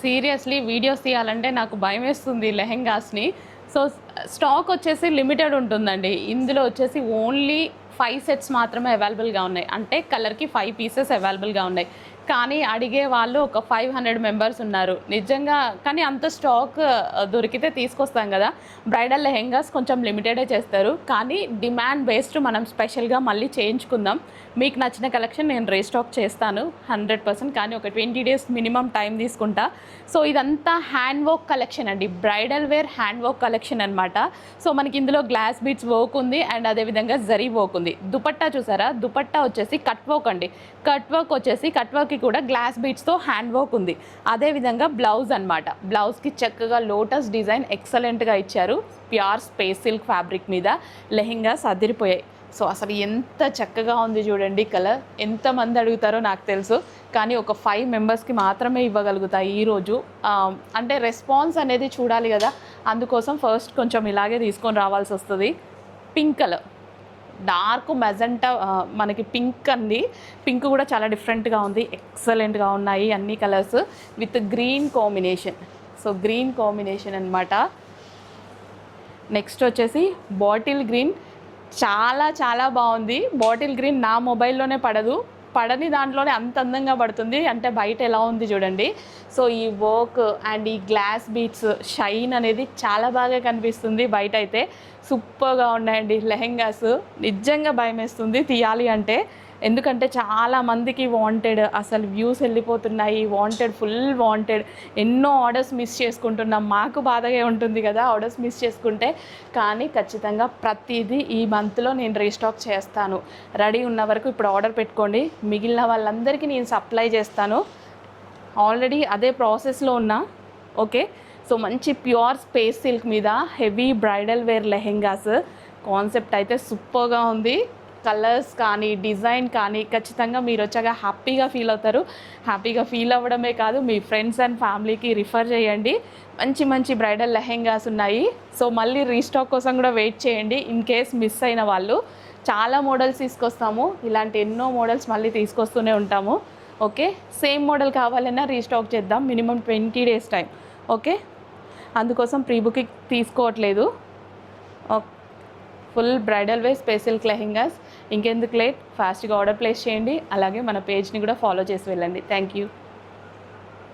Seriously videos తీయాలంటే నాకు భయమేస్తుంది లెహెంగాస్ని. సో స్టాక్ వచ్చేసి లిమిటెడ్ ఉంటుందండి. ఇందులో వచ్చేసి ఓన్లీ 5 సెట్స్ మాత్రమే అవైలబుల్గా ఉన్నాయి. అంటే కలర్కి 5 పీసెస్ అవైలబుల్గా ఉన్నాయి. కానీ అడిగే వాళ్ళు ఒక 500 మెంబర్స్ ఉన్నారు నిజంగా. కానీ అంత స్టాక్ దొరికితే తీసుకొస్తాం కదా. బ్రైడల్ లెహెంగాస్ కొంచెం లిమిటెడే చేస్తారు, కానీ డిమాండ్ బేస్డ్ మనం స్పెషల్గా మళ్ళీ చేయించుకుందాం. మీకు నచ్చిన కలెక్షన్ నేను రీస్టాక్ చేస్తాను 100%, కానీ ఒక 20 డేస్ మినిమం టైం తీసుకుంటా. సో ఇదంతా హ్యాండ్ వర్క్ కలెక్షన్ అండి, bridal wear hand work collection అనమాట. సో మనకి ఇందులో గ్లాస్ బీడ్స్ వర్క్ ఉంది అండ్ అదేవిధంగా జరీ వర్క్ ఉంది. దుపట్టా చూసారా, దుపట్టా వచ్చేసి కట్ వర్క్ అండి. కట్ వర్క్కి కూడా గ్లాస్ బీడ్స్తో హ్యాండ్ వర్క్ ఉంది. అదేవిధంగా బ్లౌజ్ అనమాట. బ్లౌజ్కి చక్కగా లోటస్ డిజైన్ ఎక్సలెంట్గా ఇచ్చారు. ప్యూర్ స్పేస్ సిల్క్ ఫ్యాబ్రిక్ మీద లెహెంగాస్ అదిరిపోయాయి. సో అసలు ఎంత చక్కగా ఉంది చూడండి. కలర్ ఎంతమంది అడుగుతారో నాకు తెలుసు, కానీ ఒక 5 మెంబర్స్కి మాత్రమే ఇవ్వగలుగుతాయి ఈరోజు. అంటే రెస్పాన్స్ అనేది చూడాలి కదా, అందుకోసం ఫస్ట్ కొంచెం ఇలాగే తీసుకొని రావాల్సి వస్తుంది. పింక్ కలర్, డార్క్ మెజెంటా, మనకి పింక్ అండి. పింక్ కూడా చాలా డిఫరెంట్గా ఉంది, ఎక్సలెంట్గా ఉన్నాయి అన్ని colours with green combination. So green combination అనమాట. నెక్స్ట్ వచ్చేసి బాటిల్ గ్రీన్, చాలా చాలా బాగుంది. బాటిల్ గ్రీన్ నా మొబైల్లోనే పడని దాంట్లోనే అంత అందంగా పడుతుంది. అంటే బయట ఎలా ఉంది చూడండి. సో ఈ వర్క్ అండ్ ఈ గ్లాస్ బీట్స్ షైన్ అనేది చాలా బాగా కనిపిస్తుంది. బయట అయితే సూపర్గా ఉన్నాయండి లెహెంగాస్. నిజంగా భయం వేస్తుంది తీయాలి అంటే, ఎందుకంటే చాలామందికి వాంటెడ్, అసలు వ్యూస్ వెళ్ళిపోతున్నాయి. Full wanted. ఎన్నో ఆర్డర్స్ మిస్ చేసుకుంటున్నాం. మాకు బాధగా ఉంటుంది కదా ఆర్డర్స్ మిస్ చేసుకుంటే, కానీ ఖచ్చితంగా ప్రతిదీ ఈ మంత్లో నేను రీస్టాక్ చేస్తాను. రెడీ ఉన్న వరకు ఇప్పుడు ఆర్డర్ పెట్టుకోండి, మిగిలిన వాళ్ళందరికీ నేను సప్లై చేస్తాను. ఆల్రెడీ అదే ప్రాసెస్లో ఉన్నా. ఓకే, సో మంచి ప్యూర్ స్పేస్ సిల్క్ మీద heavy bridal wear lehengas. Concept అయితే సూపర్గా ఉంది. కలర్స్ కానీ డిజైన్ కానీ ఖచ్చితంగా మీరు వచ్చాక హ్యాపీగా ఫీల్ అవుతారు. హ్యాపీగా ఫీల్ అవ్వడమే కాదు, మీ ఫ్రెండ్స్ అండ్ ఫ్యామిలీకి రిఫర్ చేయండి. మంచి మంచి బ్రైడల్ లెహెంగాస్ ఉన్నాయి. సో మళ్ళీ రీస్టాక్ కోసం కూడా వెయిట్ చేయండి. ఇన్ కేస్ మిస్ అయిన వాళ్ళు, చాలా మోడల్స్ తీసుకొస్తాము. ఇలాంటి ఎన్నో మోడల్స్ మళ్ళీ తీసుకొస్తూనే ఉంటాము. ఓకే, సేమ్ మోడల్ కావాలన్నా రీస్టాక్ చేద్దాం. Minimum 20 days time. ఓకే, అందుకోసం ప్రీ బుకింగ్ తీసుకోవట్లేదు. Full bridal wear space silk lehengas. ఇంకెందుకు లేట్, ఫాస్ట్గా ఆర్డర్ ప్లేస్ చేయండి. అలాగే మన పేజ్ని కూడా ఫాలో చేసి వెళ్ళండి. Thank you.